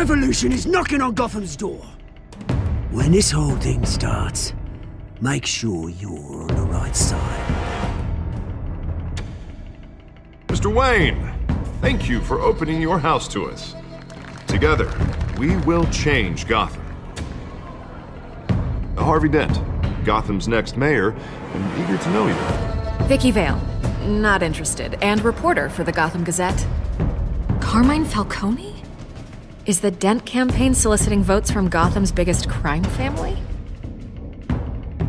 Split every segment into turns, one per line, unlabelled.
revolution is knocking on Gotham's door. When this whole thing starts, make sure you're on the right side.
Mr. Wayne, thank you for opening your house to us. Together, we will change Gotham. Harvey Dent, Gotham's next mayor, and eager to know you.
Vicky Vale, not interested, and reporter for the Gotham Gazette. Carmine Falcone? Is the Dent campaign soliciting votes from Gotham's biggest crime family?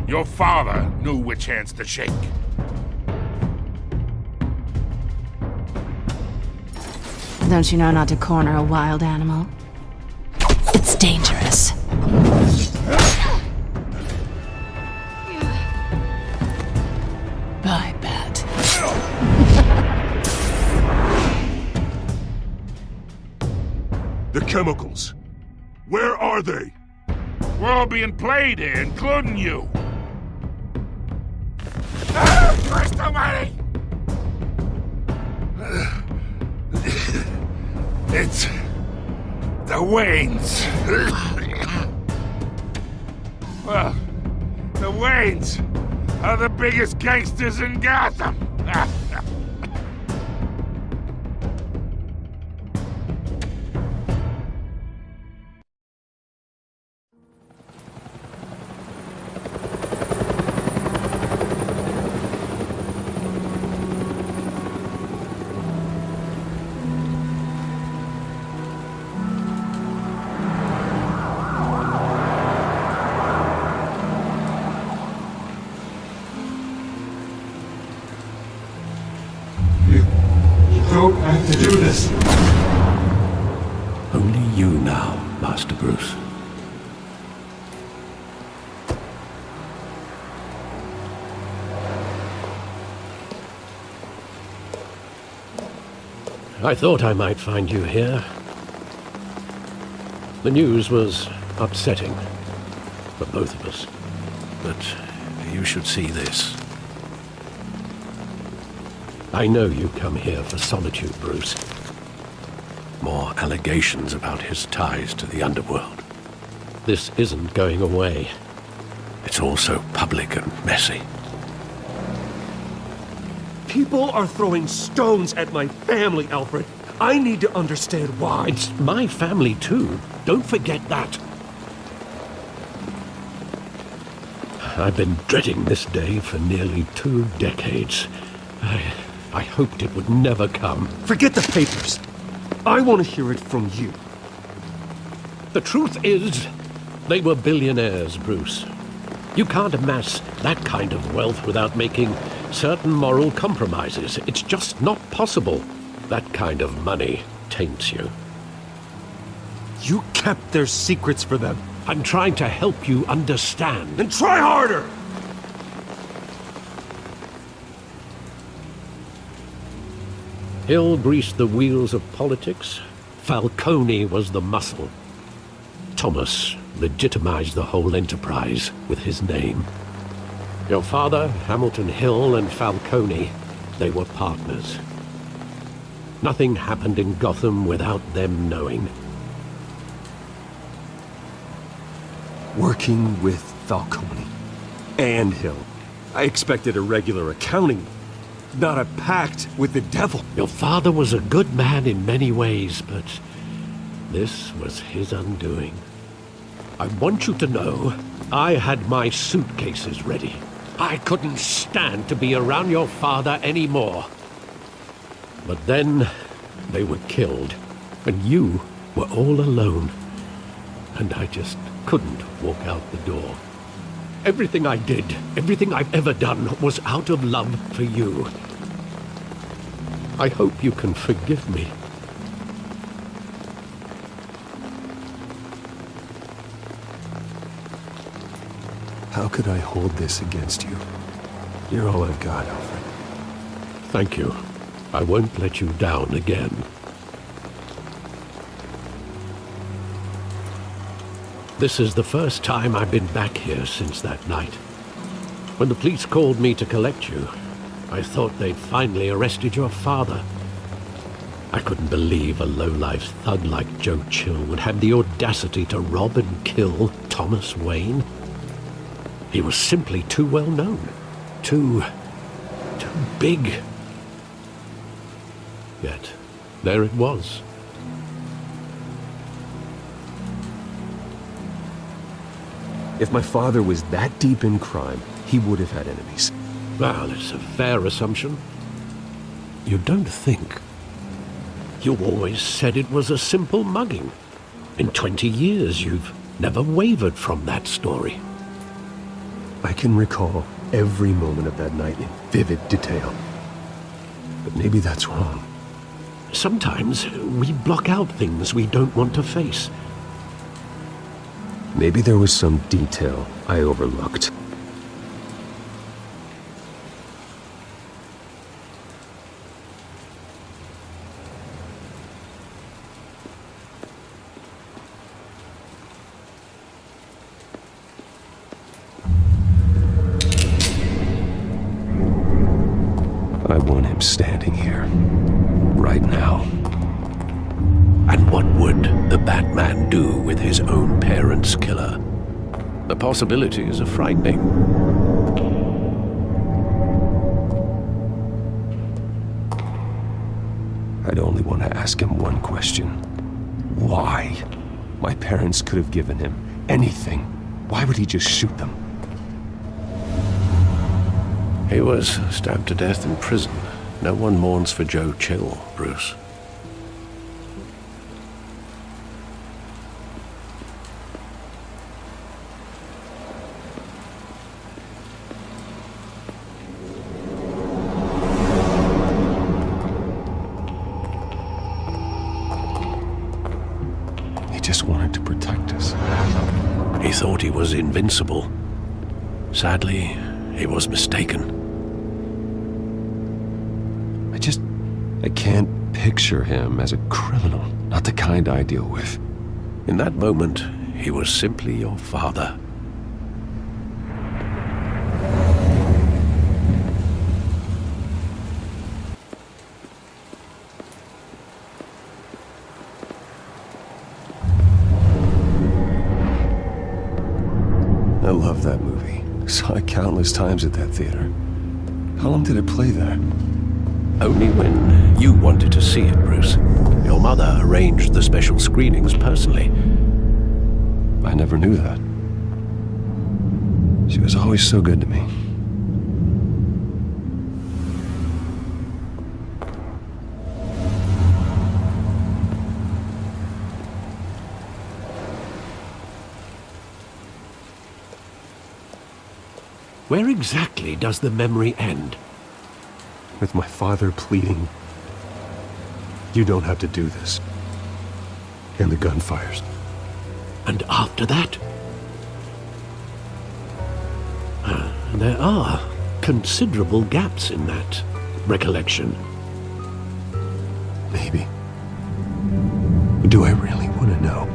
Your father knew which hands to shake.
Don't you know not to corner a wild animal? It's dangerous. I bet.
The chemicals. Where are they?
We're all being played here, including you. Christ almighty! It's the Waynes. Well, the Waynes are the biggest gangsters in Gotham.
Don't have to do this.
Only you now, Master Bruce. I thought I might find you here. The news was upsetting for both of us. But you should see this. I know you come here for solitude, Bruce. More allegations about his ties to the underworld. This isn't going away. It's all so public and messy.
People are throwing stones at my family, Alfred. I need to understand why.
It's my family, too. Don't forget that. I've been dreading this day for nearly 2 decades. I hoped it would never come.
Forget the papers. I want to hear it from you.
The truth is, they were billionaires, Bruce. You can't amass that kind of wealth without making certain moral compromises. It's just not possible. That kind of money taints you.
You kept their secrets for them.
I'm trying to help you understand.
Then try harder!
Hill greased the wheels of politics. Falcone was the muscle. Thomas legitimized the whole enterprise with his name. Your father, Hamilton Hill, and Falcone, they were partners. Nothing happened in Gotham without them knowing.
Working with Falcone and Hill. I expected a regular accounting, not a pact with the devil.
Your father was a good man in many ways, but this was his undoing. I want you to know, I had my suitcases ready. I couldn't stand to be around your father anymore. But then, they were killed, and you were all alone. And I just couldn't walk out the door. Everything I did, everything I've ever done, was out of love for you. I hope you can forgive me.
How could I hold this against you? You're all I've got, Alfred.
Thank you. I won't let you down again. This is the first time I've been back here since that night. When the police called me to collect you, I thought they'd finally arrested your father. I couldn't believe a low-life thug like Joe Chill would have the audacity to rob and kill Thomas Wayne. He was simply too well known. Too big. Yet, there it was.
If my father was that deep in crime, he would have had enemies.
Well, it's a fair assumption. You don't think? You always said it was a simple mugging. In 20 years, you've never wavered from that story.
I can recall every moment of that night in vivid detail. But maybe that's wrong.
Sometimes we block out things we don't want to face.
Maybe there was some detail I overlooked. I want him standing here, right now.
And what would the Batman do with his own parents' killer? The possibilities are frightening.
I'd only want to ask him one question. Why? My parents could have given him anything. Why would he just shoot them?
He was stabbed to death in prison. No one mourns for Joe Chill, Bruce.
He just wanted to protect us.
He thought he was invincible. Sadly, he was mistaken.
I can't picture him as a criminal, not the kind I deal with.
In that moment, he was simply your father.
I love that movie. Saw it countless times at that theater. How long did it play there?
Only when you wanted to see it, Bruce. Your mother arranged the special screenings personally.
I never knew that. She was always so good to me.
Where exactly does the memory end?
With my father pleading, "You don't have to do this." And the gun fires.
And after that? There are considerable gaps in that recollection.
Maybe. Do I really want to know?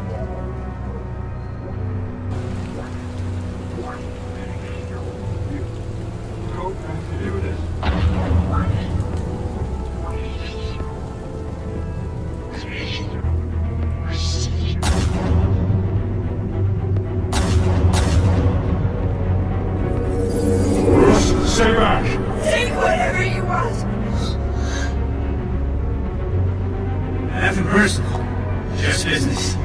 Stay back!
Take whatever you want!
Nothing personal. Just business.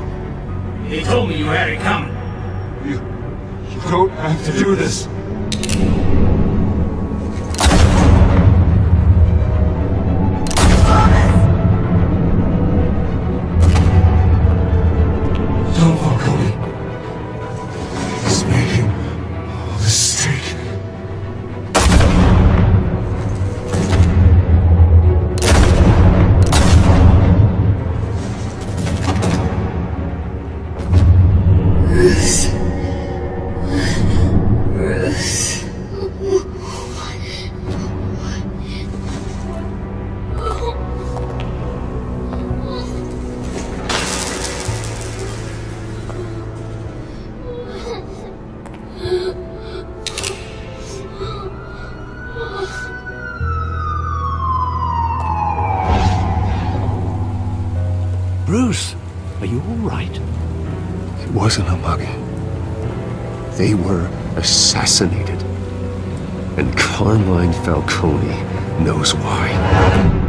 Listen up, Buggy. They were assassinated. And Carmine Falcone knows why.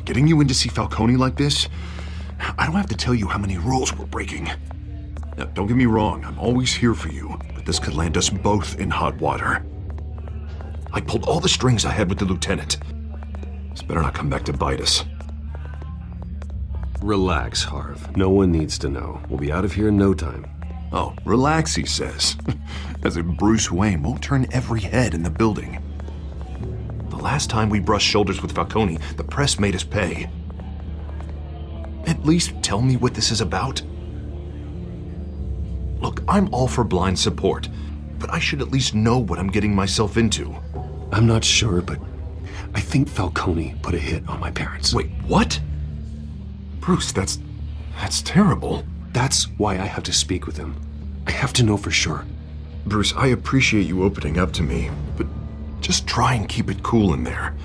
Getting you in to see Falcone like this? I don't have to tell you how many rules we're breaking. Now, don't get me wrong, I'm always here for you, but this could land us both in hot water. I pulled all the strings I had with the lieutenant. This better not come back to bite us.
Relax, Harv. No one needs to know. We'll be out of here in no time.
Oh, relax, he says. As if Bruce Wayne won't turn every head in the building. The last time we brushed shoulders with Falcone, the press made us pay. At least tell me what this is about. Look, I'm all for blind support, but I should at least know what I'm getting myself into.
I'm not sure, but I think Falcone put a hit on my parents.
Wait, what? Bruce, that's terrible.
That's why I have to speak with him. I have to know for sure.
Bruce, I appreciate you opening up to me, but just try and keep it cool in there.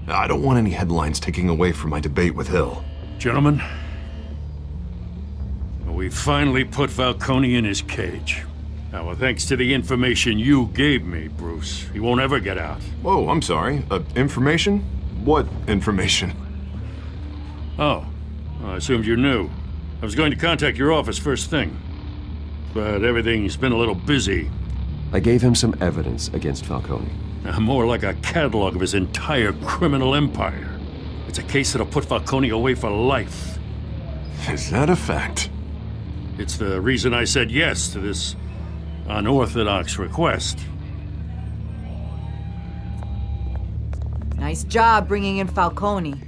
I don't want any headlines taking away from my debate with Hill.
Gentlemen, we finally put Falcone in his cage. Now, thanks to the information you gave me, Bruce, he won't ever get out.
Whoa, I'm sorry. Information? What information?
Oh, I assumed you knew. I was going to contact your office first thing, but everything's been a little busy.
I gave him some evidence against Falcone.
More like a catalog of his entire criminal empire. It's a case that'll put Falcone away for life.
Is that a fact?
It's the reason I said yes to this unorthodox request.
Nice job bringing in Falcone.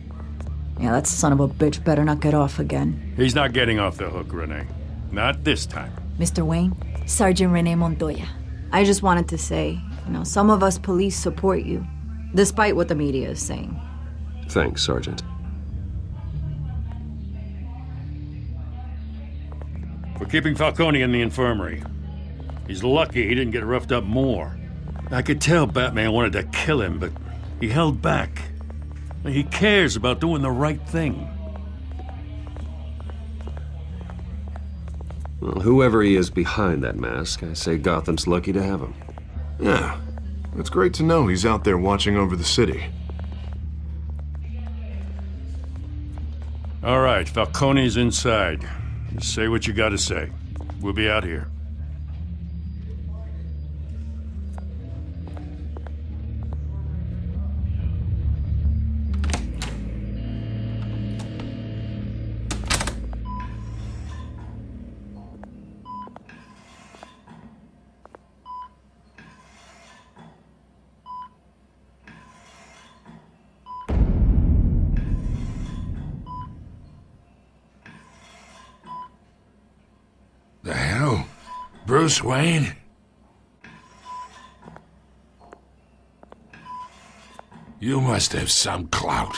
Yeah, that son of a bitch better not get off again.
He's not getting off the hook, Renee. Not this time.
Mr. Wayne, Sergeant Renee Montoya. I just wanted to say, some of us police support you, despite what the media is saying.
Thanks, Sergeant.
We're keeping Falcone in the infirmary. He's lucky he didn't get roughed up more. I could tell Batman wanted to kill him, but he held back. He cares about doing the right thing.
Well, whoever he is behind that mask, I say Gotham's lucky to have him.
Yeah, it's great to know he's out there watching over the city.
All right, Falcone's inside. Just say what you gotta say. We'll be out here.
The hell? Bruce Wayne? You must have some clout.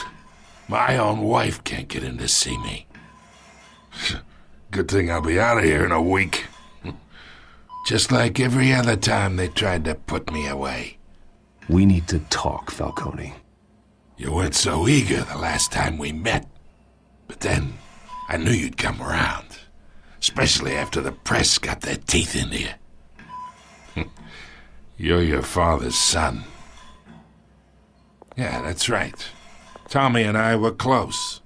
My own wife can't get in to see me. Good thing I'll be out of here in a week. Just like every other time they tried to put me away.
We need to talk, Falcone.
You weren't so eager the last time we met. But then, I knew you'd come around. Especially after the press got their teeth into you. You're your father's son. Yeah, that's right. Tommy and I were close.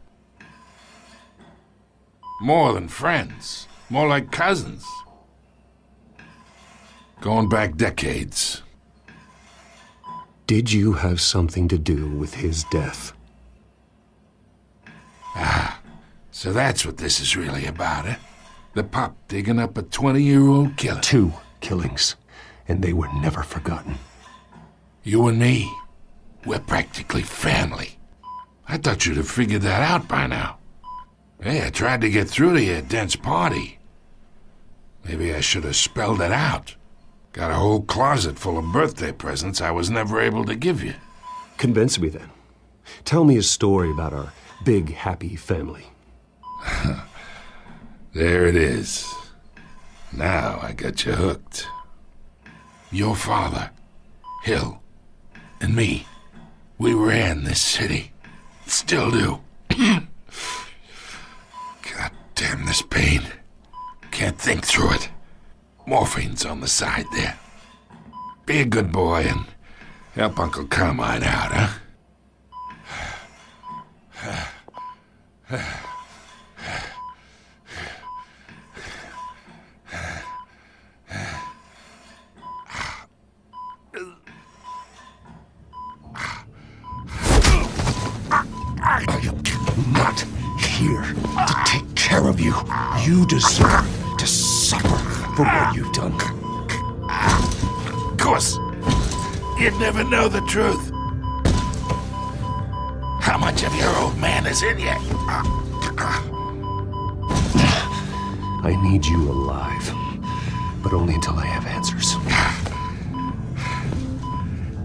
More than friends. More like cousins. Going back decades.
Did you have something to do with his death?
Ah, so that's what this is really about, eh? The pup digging up a 20-year-old killer.
2 killings, and they were never forgotten.
You and me, we're practically family. I thought you'd have figured that out by now. Hey, I tried to get through to you at Dent's party. Maybe I should have spelled it out. Got a whole closet full of birthday presents I was never able to give you.
Convince me then. Tell me a story about our big, happy family.
There it is. Now I got you hooked. Your father, Hill, and me, we ran this city. Still do. God damn this pain. Can't think through it. Morphine's on the side there. Be a good boy and help Uncle Carmine out, huh?
I am not here to take care of you. You deserve to suffer for what you've done.
Of course, you'd never know the truth. How much of your old man is in you?
I need you alive, but only until I have answers.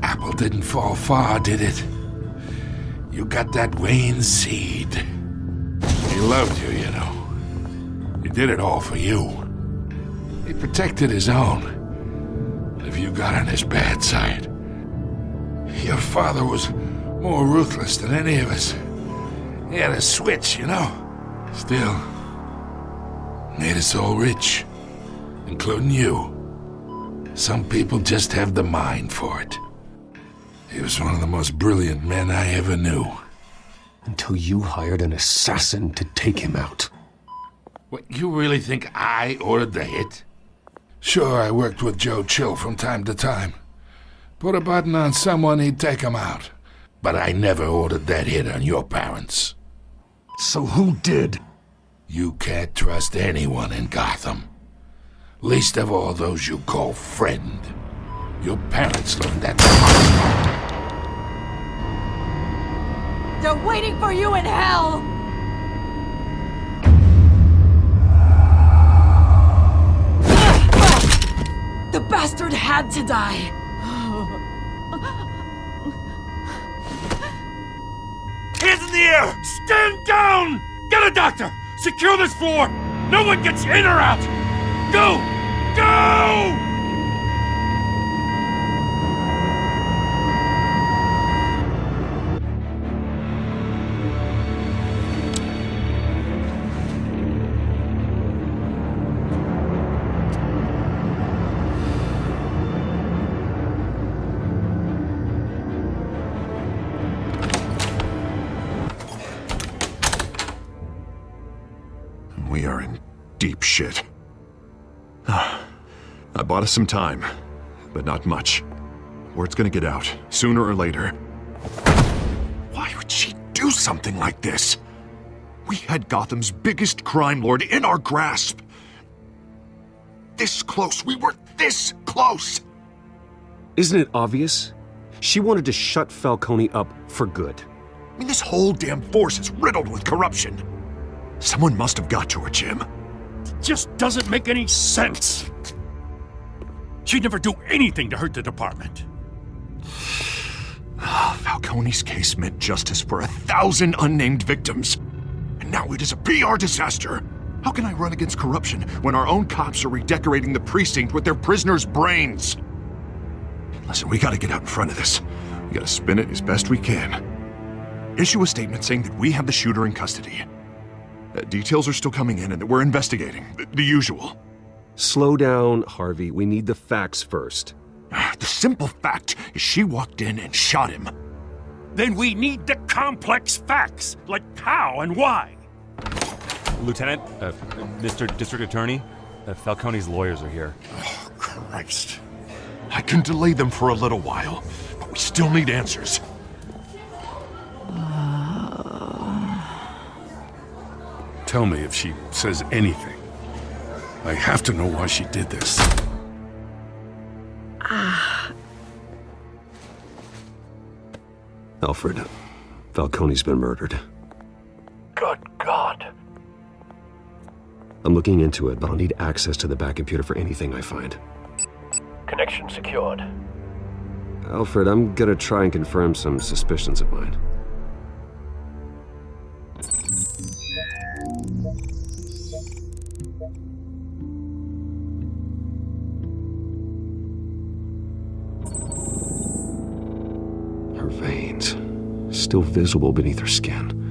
Apple didn't fall far, did it? You got that Wayne seed. He loved you, you know. He did it all for you. He protected his own. If you got on his bad side, your father was more ruthless than any of us. He had a switch, you know. Still, made us all rich, including you. Some people just have the mind for it. He was one of the most brilliant men I ever knew.
Until you hired an assassin to take him out.
What, you really think I ordered the hit? Sure, I worked with Joe Chill from time to time. Put a button on someone, he'd take him out. But I never ordered that hit on your parents.
So who did?
You can't trust anyone in Gotham. Least of all those you call friend. Your parents learned that the hard way.
They're waiting for you in hell! The bastard had to die!
Hands in the air! Stand down! Get a doctor! Secure this floor! No one gets in or out! Go! Go!
We are in deep shit. I bought us some time, but not much. Word's gonna get out, sooner or later. Why would she do something like this? We had Gotham's biggest crime lord in our grasp. This close, we were this close!
Isn't it obvious? She wanted to shut Falcone up for good.
I mean, this whole damn force is riddled with corruption. Someone must have got to her, Jim.
It just doesn't make any sense. She'd never do anything to hurt the department.
Falcone's case meant justice for 1,000 unnamed victims. And now it is a PR disaster. How can I run against corruption when our own cops are redecorating the precinct with their prisoners' brains? Listen, we gotta get out in front of this. We gotta spin it as best we can. Issue a statement saying that we have the shooter in custody. Details are still coming in and that we're investigating. The usual.
Slow down, Harvey. We need the facts first.
The simple fact is she walked in and shot him.
Then we need the complex facts, like how and why.
Lieutenant, Mr. District Attorney, Falcone's lawyers are here.
Oh, Christ. I can delay them for a little while, but we still need answers.
Tell me if she says anything. I have to know why she did this.
Alfred, Falcone's been murdered.
Good God.
I'm looking into it, but I'll need access to the back computer for anything I find.
Connection secured.
Alfred, I'm gonna try and confirm some suspicions of mine. Her veins, still visible beneath her skin.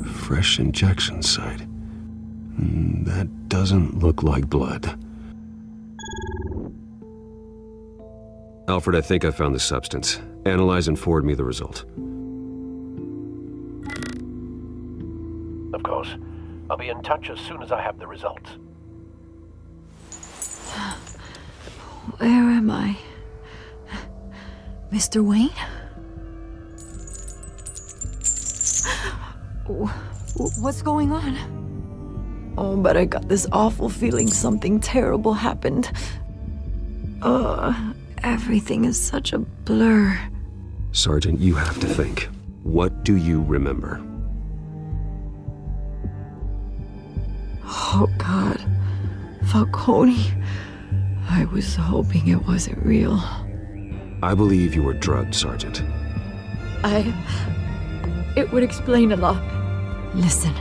Fresh injection site. That doesn't look like blood. Alfred, I think I found the substance. Analyze and forward me the result.
Of course. I'll be in touch as soon as I have the results.
Where am I? Mr. Wayne? What's going on? Oh, but I got this awful feeling something terrible happened. Everything is such a blur.
Sergeant, you have to think. What do you remember?
Oh, God. Falcone. I was hoping it wasn't real.
I believe you were drugged, Sergeant.
It would explain a lot. Listen,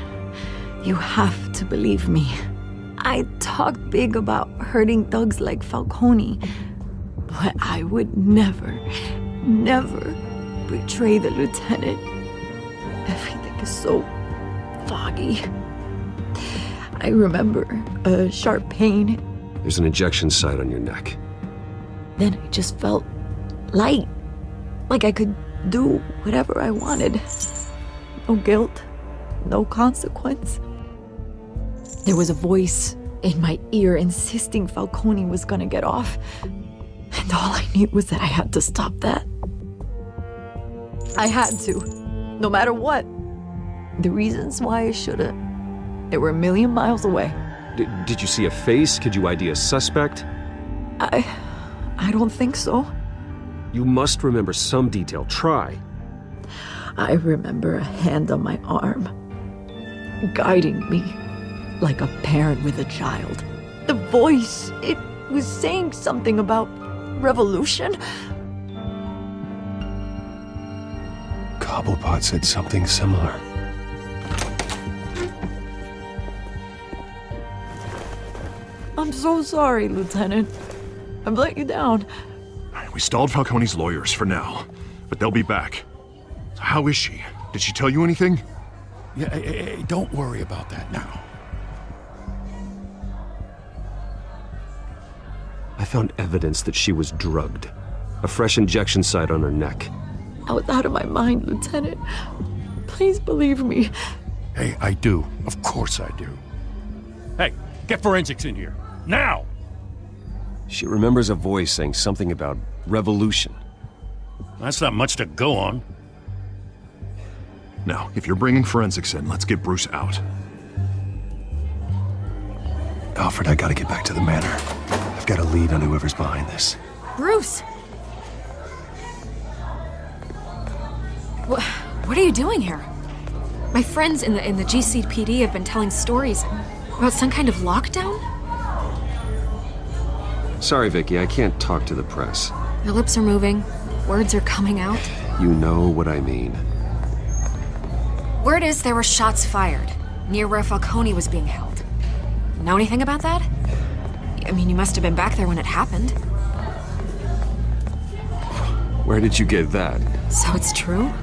you have to believe me. I talked big about hurting thugs like Falcone, but I would never betray the lieutenant. Everything is so foggy. I remember a sharp pain.
There's an injection site on your neck.
Then I just felt light, like I could do whatever I wanted. No guilt, no consequence. There was a voice in my ear insisting Falcone was gonna get off. And all I knew was that I had to stop that. I had to, no matter what. The reasons why I should've, they were a million miles away.
Did you see a face? Could you ID a suspect?
I don't think so.
You must remember some detail. Try.
I remember a hand on my arm, guiding me like a parent with a child. The voice, it was saying something about revolution.
Cobblepot said something similar.
I'm so sorry, Lieutenant. I've let you down.
We stalled Falcone's lawyers for now, but they'll be back. How is she? Did she tell you anything?
Yeah, hey, don't worry about that now.
I found evidence that she was drugged. A fresh injection site on her neck.
I was out of my mind, Lieutenant. Please believe me.
Hey, I do. Of course I do. Hey, get forensics in here. Now!
She remembers a voice saying something about revolution.
That's not much to go on.
Now, if you're bringing forensics in, let's get Bruce out.
Alfred, I gotta get back to the manor. I've got a lead on whoever's behind this.
Bruce! What are you doing here? My friends in the GCPD have been telling stories about some kind of lockdown?
Sorry, Vicky, I can't talk to the press.
Your lips are moving. Words are coming out.
You know what I mean.
Word is there were shots fired near where Falcone was being held. Know anything about that? I mean, you must have been back there when it happened.
Where did you get that?
So it's true?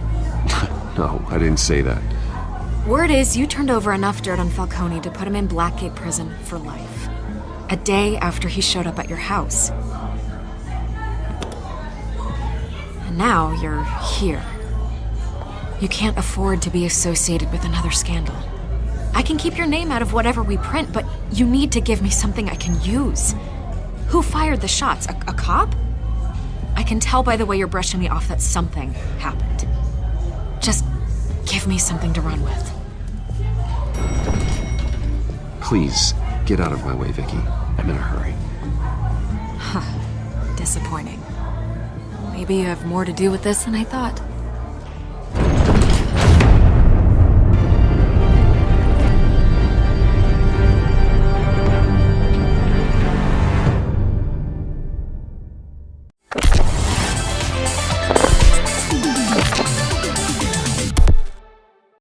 No, I didn't say that.
Word is you turned over enough dirt on Falcone to put him in Blackgate Prison for life. A day after he showed up at your house. And now you're here. You can't afford to be associated with another scandal. I can keep your name out of whatever we print, but you need to give me something I can use. Who fired the shots? A cop? I can tell by the way you're brushing me off that something happened. Just give me something to run with.
Please, get out of my way, Vicky. I'm in a hurry.
Disappointing. Maybe you have more to do with this than I thought.